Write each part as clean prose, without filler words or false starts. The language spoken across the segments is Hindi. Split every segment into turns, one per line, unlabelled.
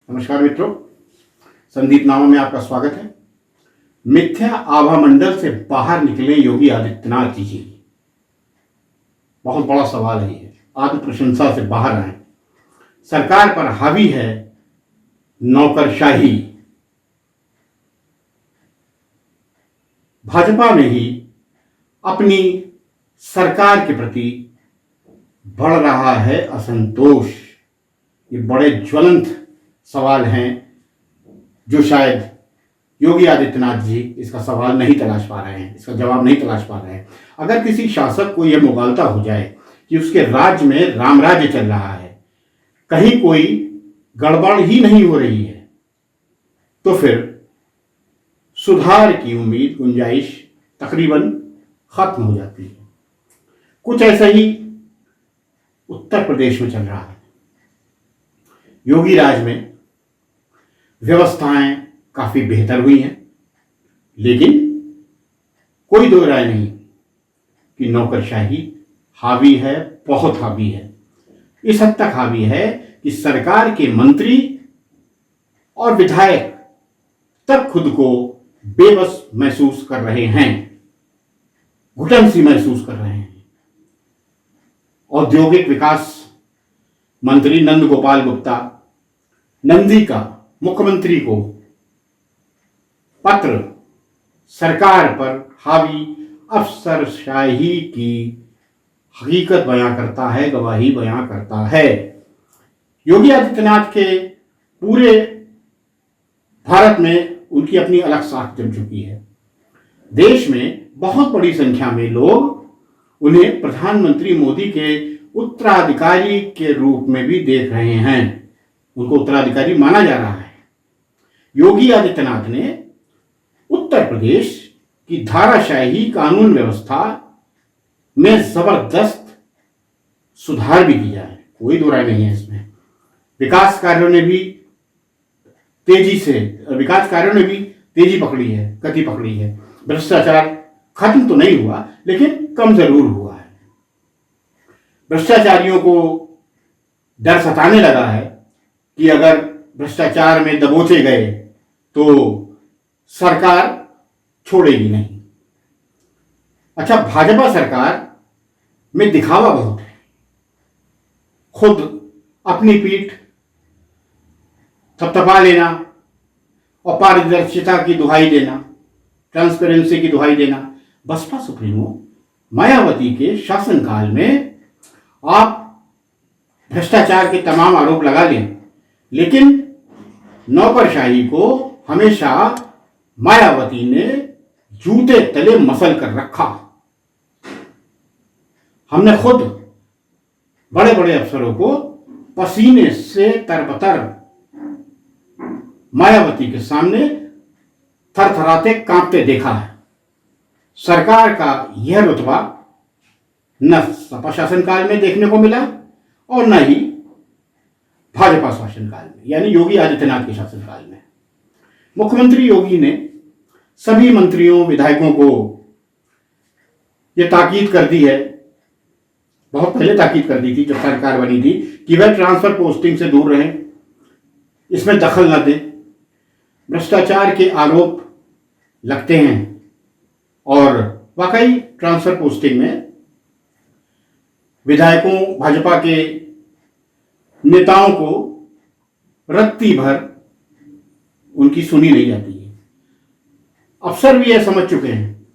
नमस्कार मित्रों, संदीप नामा में आपका स्वागत है। मिथ्या आभा मंडल से बाहर निकले योगी आदित्यनाथ जी। बहुत बड़ा सवाल है ये। आत्म प्रशंसा से बाहर आए। सरकार पर हावी है नौकरशाही। भाजपा में ही अपनी सरकार के प्रति बढ़ रहा है असंतोष। ये बड़े ज्वलंत सवाल हैं जो शायद योगी आदित्यनाथ जी इसका सवाल नहीं तलाश पा रहे हैं, इसका जवाब नहीं तलाश पा रहे हैं। अगर किसी शासक को यह मुगालता हो जाए कि उसके राज्य में रामराज्य चल रहा है, कहीं कोई गड़बड़ ही नहीं हो रही है, तो फिर सुधार की उम्मीद, गुंजाइश तकरीबन खत्म हो जाती है। कुछ ऐसा ही उत्तर प्रदेश में चल रहा है। योगी राज में व्यवस्थाएं काफी बेहतर हुई हैं, लेकिन कोई दो राय नहीं कि नौकरशाही हावी है, बहुत हावी है। इस हद तक हावी है कि सरकार के मंत्री और विधायक तब खुद को बेबस महसूस कर रहे हैं, घुटन सी महसूस कर रहे हैं। औद्योगिक विकास मंत्री नंद गोपाल गुप्ता नंदी का मुख्यमंत्री को पत्र सरकार पर हावी अफसरशाही की हकीकत बयां करता है, गवाही बयां करता है। योगी आदित्यनाथ के पूरे भारत में उनकी अपनी अलग साख जम चुकी है। देश में बहुत बड़ी संख्या में लोग उन्हें प्रधानमंत्री मोदी के उत्तराधिकारी के रूप में भी देख रहे हैं। उनको उत्तराधिकारी माना जा रहा है। योगी आदित्यनाथ ने उत्तर प्रदेश की धाराशाही कानून व्यवस्था में जबरदस्त सुधार भी किया है, कोई दो राय नहीं है इसमें। विकास कार्यों ने भी तेजी पकड़ी है, गति पकड़ी है। भ्रष्टाचार खत्म तो नहीं हुआ, लेकिन कम जरूर हुआ है। भ्रष्टाचारियों को डर सताने लगा है कि अगर भ्रष्टाचार में दबोचे गए तो सरकार छोड़ेगी नहीं। अच्छा, भाजपा सरकार में दिखावा बहुत है। खुद अपनी पीठ थपथपा लेना और पारदर्शिता की दुहाई देना, ट्रांसपेरेंसी की दुहाई देना। बसपा सुप्रीमो मायावती के शासनकाल में आप भ्रष्टाचार के तमाम आरोप लगा लें, लेकिन नौकरशाही को हमेशा मायावती ने जूते तले मसल कर रखा। हमने खुद बड़े बड़े अफसरों को पसीने से तरबतर मायावती के सामने थरथराते कांपते देखा है। सरकार का यह रुतबा न सपा शासनकाल में देखने को मिला और न ही भाजपा शासनकाल में, यानी योगी आदित्यनाथ के शासनकाल में। मुख्यमंत्री योगी ने सभी मंत्रियों, विधायकों को यह ताकीद कर दी है, बहुत पहले ताकीद कर दी थी जब सरकार बनी थी, कि वह ट्रांसफर पोस्टिंग से दूर रहें, इसमें दखल न दें। भ्रष्टाचार के आरोप लगते हैं और वाकई ट्रांसफर पोस्टिंग में विधायकों, भाजपा के नेताओं को रत्ती भर उनकी सुनी नहीं जाती है। अफसर भी यह समझ चुके हैं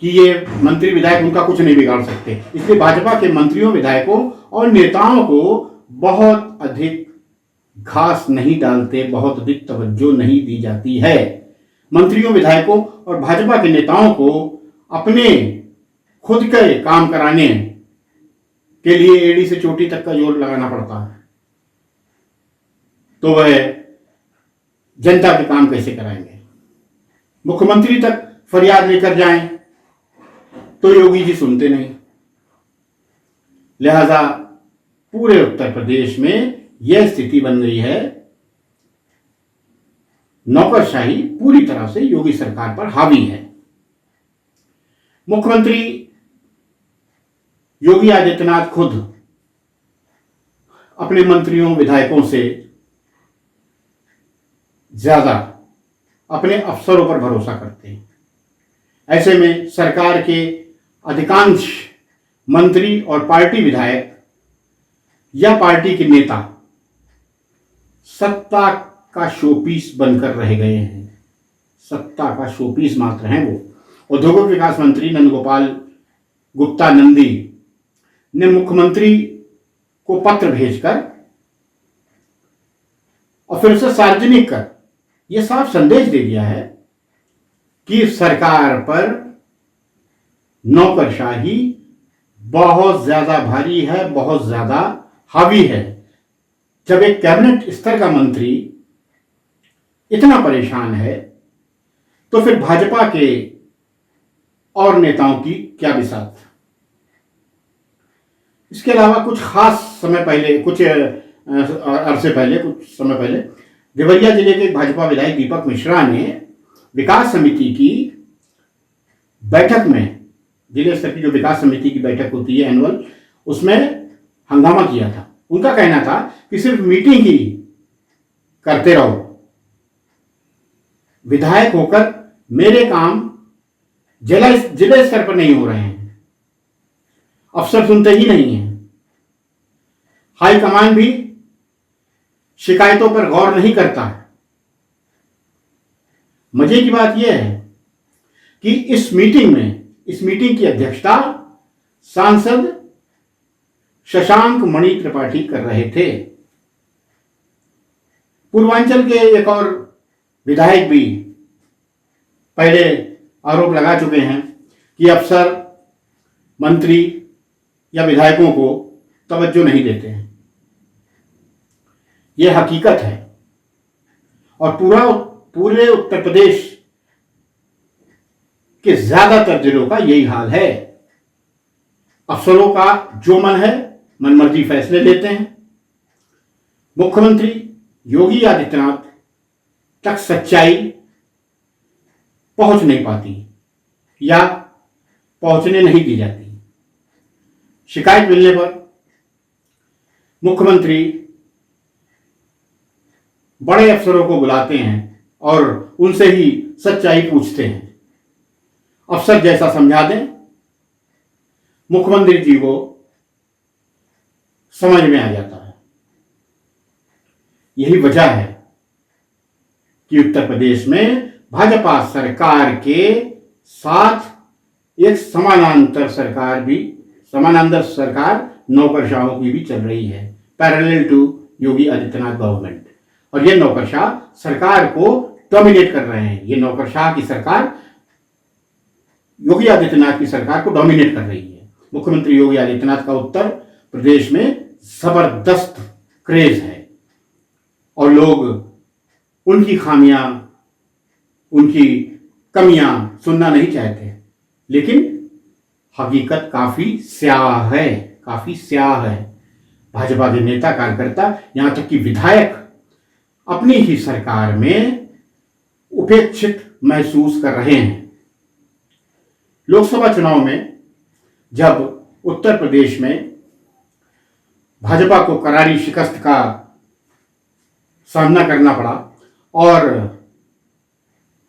कि ये मंत्री विधायक उनका कुछ नहीं बिगाड़ सकते, इसलिए भाजपा के मंत्रियों, विधायकों और नेताओं को बहुत अधिक घास नहीं डालते, बहुत अधिक तवज्जो नहीं दी जाती है। मंत्रियों, विधायकों और भाजपा के नेताओं को अपने खुद के काम कराने के लिए एड़ी से चोटी तक का जोर लगाना पड़ता है, तो वह जनता के काम कैसे कराएंगे? मुख्यमंत्री तक फरियाद लेकर जाएं तो योगी जी सुनते नहीं। लिहाजा पूरे उत्तर प्रदेश में यह स्थिति बन गई है, नौकरशाही पूरी तरह से योगी सरकार पर हावी है। मुख्यमंत्री योगी आदित्यनाथ खुद अपने मंत्रियों विधायकों से ज्यादा अपने अफसरों पर भरोसा करते हैं। ऐसे में सरकार के अधिकांश मंत्री और पार्टी विधायक या पार्टी के नेता सत्ता का शोपीस बनकर रह गए हैं, सत्ता का शोपीस मात्र हैं वो। औद्योगिक विकास मंत्री नंदगोपाल गुप्ता नंदी ने मुख्यमंत्री को पत्र भेजकर और फिर उसे सार्वजनिक कर यह साफ संदेश दे दिया है कि सरकार पर नौकरशाही बहुत ज्यादा भारी है, बहुत ज्यादा हावी है। जब एक कैबिनेट स्तर का मंत्री इतना परेशान है तो फिर भाजपा के और नेताओं की क्या बिसात। इसके अलावा कुछ खास समय पहले, कुछ समय पहले देवरिया जिले के भाजपा विधायक दीपक मिश्रा ने विकास समिति की बैठक में, जिले स्तर की जो विकास समिति की बैठक होती है एनुअल, उसमें हंगामा किया था। उनका कहना था कि सिर्फ मीटिंग ही करते रहो, विधायक होकर मेरे काम जिला स्तर पर नहीं हो रहे हैं, अफसर सुनते ही नहीं हैं, हाईकमान भी शिकायतों पर गौर नहीं करता है। मजे की बात यह है कि इस मीटिंग की अध्यक्षता सांसद शशांक मणि त्रिपाठी कर रहे थे। पूर्वांचल के एक और विधायक भी पहले आरोप लगा चुके हैं कि अफसर मंत्री या विधायकों को तवज्जो नहीं देते हैं। यह हकीकत है और पूरे उत्तर प्रदेश के ज्यादातर जिलों का यही हाल है। अफसरों का जो मन है मनमर्जी फैसले लेते हैं। मुख्यमंत्री योगी आदित्यनाथ तक सच्चाई पहुंच नहीं पाती या पहुंचने नहीं दी जाती। शिकायत मिलने पर मुख्यमंत्री बड़े अफसरों को बुलाते हैं और उनसे ही सच्चाई पूछते हैं। अफसर जैसा समझा दें, मुख्यमंत्री जी को समझ में आ जाता है। यही वजह है कि उत्तर प्रदेश में भाजपा सरकार के साथ एक समानांतर सरकार नौकरशाहों की भी चल रही है, parallel to Yogi Adityanath government. और ये नौकरशाह सरकार को डोमिनेट कर रहे हैं। ये नौकरशाह की सरकार योगी आदित्यनाथ की सरकार को डोमिनेट कर रही है। मुख्यमंत्री योगी आदित्यनाथ का उत्तर प्रदेश में जबरदस्त क्रेज है और लोग उनकी खामियां, उनकी कमियां सुनना नहीं चाहते, लेकिन हकीकत काफी स्याह है। भाजपा के नेता कार्यकर्ता, यहां तक कि विधायक अपनी ही सरकार में उपेक्षित महसूस कर रहे हैं। लोकसभा चुनाव में जब उत्तर प्रदेश में भाजपा को करारी शिकस्त का सामना करना पड़ा और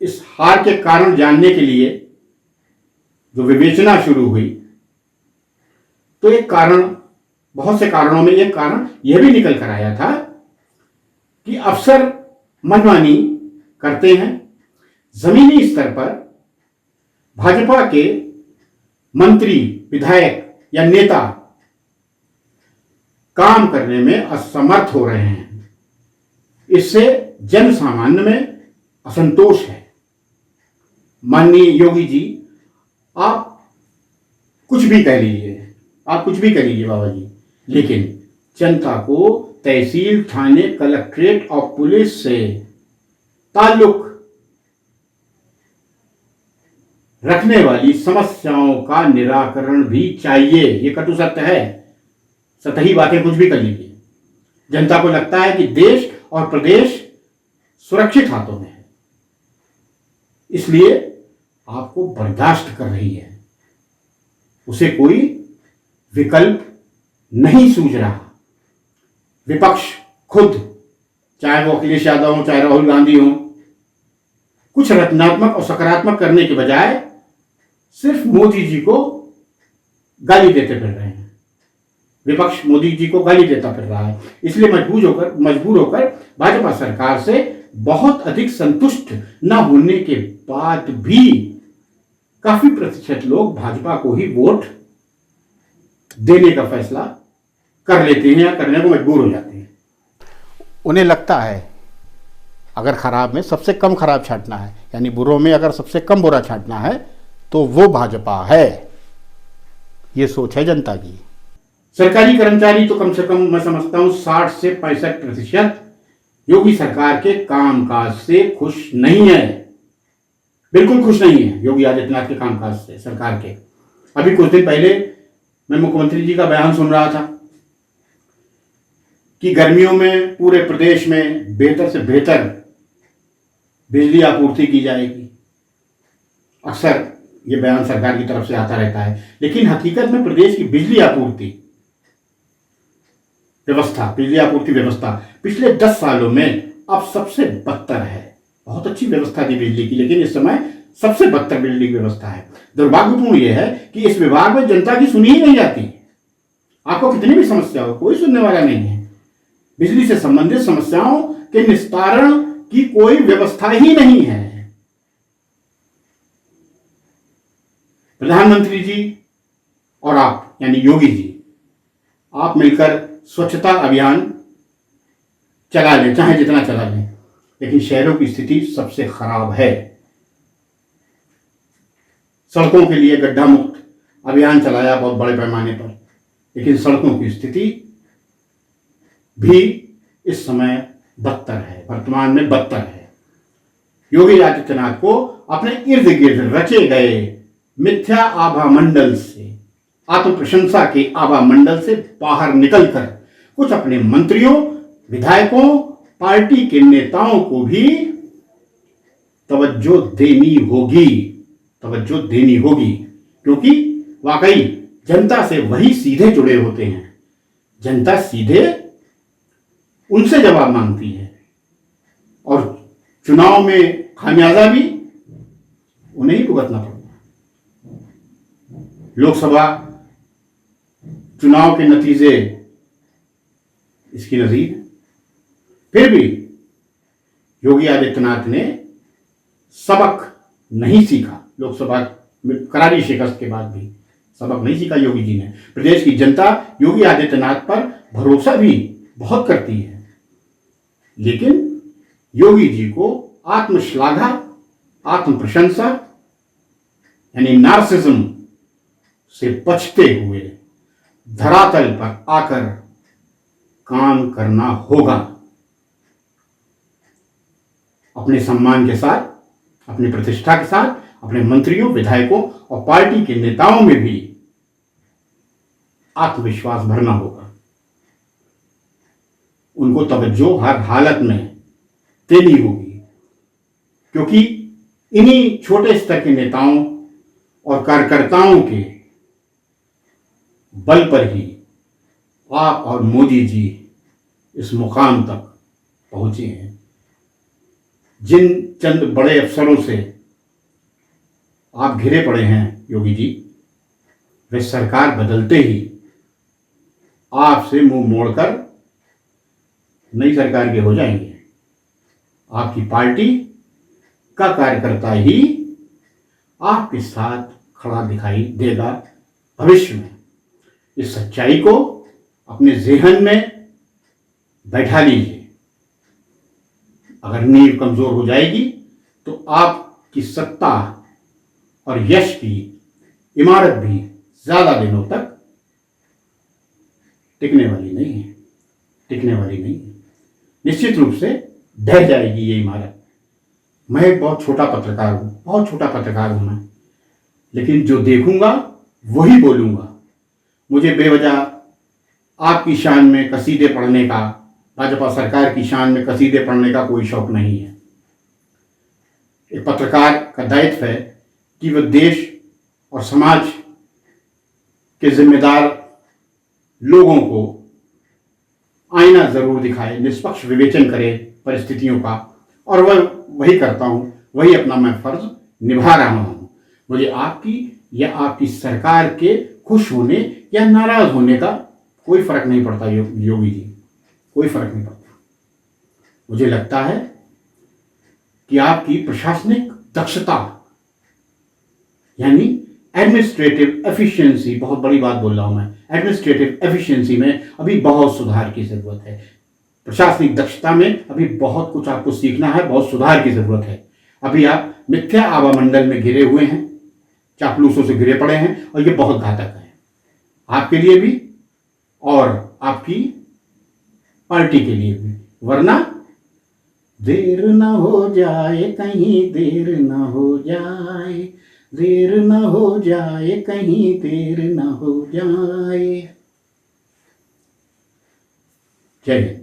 इस हार के कारण जानने के लिए जो विवेचना शुरू हुई, तो एक कारण, बहुत से कारणों में एक कारण यह भी निकल कर आया था कि अफसर मनमानी करते हैं। जमीनी स्तर पर भाजपा के मंत्री, विधायक या नेता काम करने में असमर्थ हो रहे हैं। इससे जन सामान्य में असंतोष है। माननीय योगी जी, आप कुछ भी कह लीजिए बाबा जी, लेकिन जनता को तहसील, थाने, कलेक्ट्रेट और पुलिस से ताल्लुक रखने वाली समस्याओं का निराकरण भी चाहिए। ये कटु सत्य है। सतही बातें कुछ भी कर लीजिए, जनता को लगता है कि देश और प्रदेश सुरक्षित हाथों में है, इसलिए आपको बर्दाश्त कर रही है। उसे कोई विकल्प नहीं सूझ रहा। विपक्ष खुद, चाहे वो अखिलेश यादव हो, चाहे राहुल गांधी हो, कुछ रचनात्मक और सकारात्मक करने के बजाय सिर्फ मोदी जी को गाली देते फिर रहे हैं। विपक्ष मोदी जी को गाली देता फिर रहा है। इसलिए मजबूर होकर भाजपा सरकार से बहुत अधिक संतुष्ट न होने के बाद भी काफी प्रतिशत लोग भाजपा को ही वोट देने का फैसला कर लेते हैं या करने को मजबूर हो जाते हैं। उन्हें लगता है अगर खराब में सबसे कम खराब छांटना है, यानी बुरों में अगर सबसे कम बुरा छांटना है तो वो भाजपा है। ये सोच है जनता की। सरकारी कर्मचारी तो कम से कम मैं समझता हूं 60 से 65% योगी सरकार के कामकाज से खुश नहीं है, बिल्कुल खुश नहीं है योगी आदित्यनाथ के कामकाज से, सरकार के। अभी कुछ दिन पहले मैं मुख्यमंत्री जी का बयान सुन रहा था कि गर्मियों में पूरे प्रदेश में बेहतर से बेहतर बिजली आपूर्ति की जाएगी। अक्सर ये बयान सरकार की तरफ से आता रहता है, लेकिन हकीकत में प्रदेश की बिजली आपूर्ति व्यवस्था पिछले 10 सालों में अब सबसे बदतर है। बहुत अच्छी व्यवस्था थी बिजली की, लेकिन इस समय सबसे बदतर बिजली की व्यवस्था है। दुर्भाग्यपूर्ण यह है कि इस विभाग में जनता की सुनी ही नहीं जाती। आपको कितनी भी समस्या हो, कोई सुनने वाला नहीं है। बिजली से संबंधित समस्याओं के निस्तारण की कोई व्यवस्था ही नहीं है। प्रधानमंत्री जी और आप यानी योगी जी, आप मिलकर स्वच्छता अभियान चला लें, चाहे जितना चला लें, लेकिन शहरों की स्थिति सबसे खराब है। सड़कों के लिए गड्ढा मुक्त अभियान चलाया बहुत बड़े पैमाने पर, लेकिन सड़कों की स्थिति भी इस समय बदतर है, वर्तमान में बदतर है। योगी आदित्यनाथ को अपने इर्द गिर्द रचे गए मिथ्या आभा मंडल से, आत्म प्रशंसा के आभा मंडल से बाहर निकलकर कुछ अपने मंत्रियों, विधायकों, पार्टी के नेताओं को भी तवज्जो देनी होगी, क्योंकि वाकई जनता से वही सीधे जुड़े होते हैं। जनता सीधे उनसे जवाब मांगती है और चुनाव में खामियाजा भी उन्हें ही भुगतना पड़ता है। लोकसभा चुनाव के नतीजे इसकी नजीर है। फिर भी योगी आदित्यनाथ ने सबक नहीं सीखा। लोकसभा में करारी शिकस्त के बाद भी सबक नहीं सीखा योगी जी ने। प्रदेश की जनता योगी आदित्यनाथ पर भरोसा भी बहुत करती है, लेकिन योगी जी को आत्मश्लाघा, आत्म प्रशंसा यानी नार्सिज्म से बचते हुए धरातल पर आकर काम करना होगा। अपने सम्मान के साथ, अपनी प्रतिष्ठा के साथ, अपने मंत्रियों, विधायकों और पार्टी के नेताओं में भी आत्मविश्वास भरना होगा। उनको तवज्जो हर हालत में देनी होगी, क्योंकि इन्हीं छोटे स्तर के नेताओं और कार्यकर्ताओं के बल पर ही आप और मोदी जी इस मुकाम तक पहुंचे हैं। जिन चंद बड़े अफसरों से आप घिरे पड़े हैं योगी जी, वे सरकार बदलते ही आपसे मुंह मोड़कर नई सरकार के हो जाएंगे। आपकी पार्टी का कार्यकर्ता ही आपके साथ खड़ा दिखाई देगा भविष्य में। इस सच्चाई को अपने ज़हन में बैठा लीजिए। अगर नींव कमजोर हो जाएगी तो आपकी सत्ता और यश की इमारत भी ज्यादा दिनों तक टिकने वाली नहीं है। निश्चित रूप से ढह जाएगी ये इमारत। मैं एक बहुत छोटा पत्रकार हूं मैं, लेकिन जो देखूंगा वही बोलूंगा। मुझे बेवजह आपकी शान में कसीदे पढ़ने का, भाजपा सरकार की शान में कसीदे पढ़ने का कोई शौक नहीं है। एक पत्रकार का दायित्व है कि वह देश और समाज के जिम्मेदार लोगों को आईना जरूर दिखाए, निष्पक्ष विवेचन करे परिस्थितियों का, और वह वही करता हूं, वही अपना मैं फर्ज निभा रहा हूं। मुझे आपकी या आपकी सरकार के खुश होने या नाराज होने का कोई फर्क नहीं पड़ता योगी जी, कोई फर्क नहीं पड़ता। मुझे लगता है कि आपकी प्रशासनिक दक्षता यानी एडमिनिस्ट्रेटिव एफिशिएंसी, बहुत बड़ी बात बोल रहा हूं मैं, एडमिनिस्ट्रेटिव एफिशिएंसी में अभी बहुत सुधार की जरूरत है। प्रशासनिक दक्षता में अभी बहुत कुछ आपको सीखना है, बहुत सुधार की जरूरत है। अभी आप मिथ्या आवामंडल में घिरे हुए हैं, चापलूसों से घिरे पड़े हैं, और ये बहुत घातक है आपके लिए भी और आपकी पार्टी के लिए भी। वरना देर न हो जाए कहीं, देर न हो जाए, देर न हो जाए कहीं, देर न हो जाए। जय हिंद।